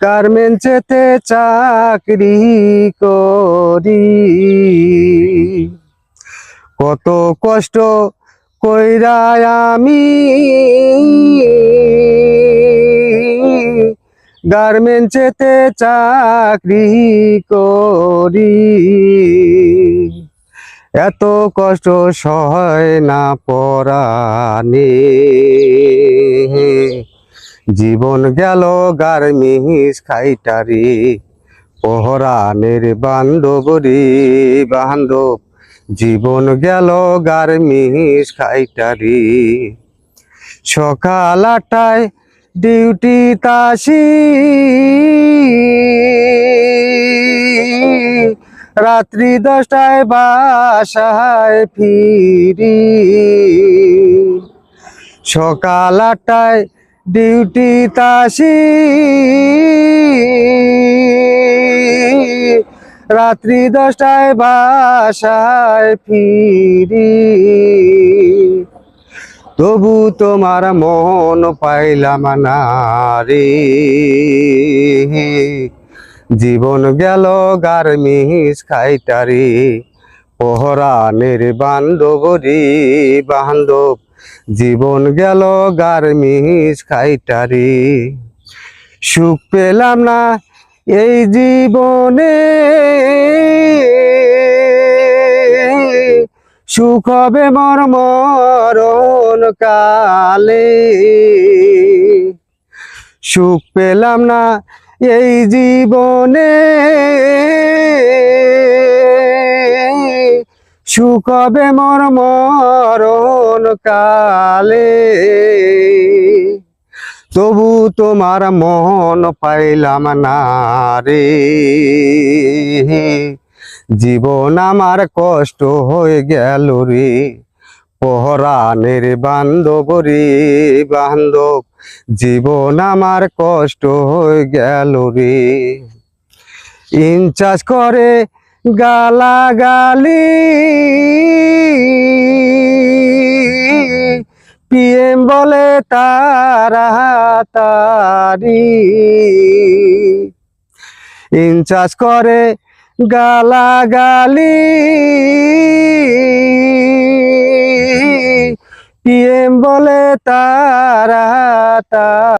গার্মেন্টসেতে চাকরি করি, কত কষ্ট কইরা আমি গার্মেন্টসেতে চাকরি করি। এত কষ্ট সয় না পরাণে, জীবন গেল গার্মেন্টস খাইটারি। পহরানের বান্ধব রে বান্ধব, জীবন গেল গার্মেন্টস খাইটারি। সকাল 8টায় ডিউটি তাসি, রাত্রি 10টায় বাসায় ফিরি। সকাল 8টায় ডিউটি তাসি, রাত্রি 10টায় বাসায় ফিরি। তবু তোমার মন পাইলাম না রে, জীবন গেল গার্মেন্টস খাইটারি। পহরানের বান্ধব রে বান্ধব, জীবন গেল গার্মেন্টস খাইটারি। সুখ পেলাম না এই জীবনে, সুখ হবে মোর মরণ কালে। সুখ পেলাম না এই জীবনে, সুখ হবে মোর মরণ কালে। তবু তোমার মন পাইলাম না রে, জীবন আমার কষ্ট হয়ে গেল রে। পহরানের বান্ধব রে বান্ধব, জীবন আমার কষ্ট হয়ে গেল রে। ইনচার্জ করে গালাগালি, পিএম বলে তাড়াতাড়ি। ইনচার্জ করে গালাগালি, পিএম বলে তাড়াতাড়ি।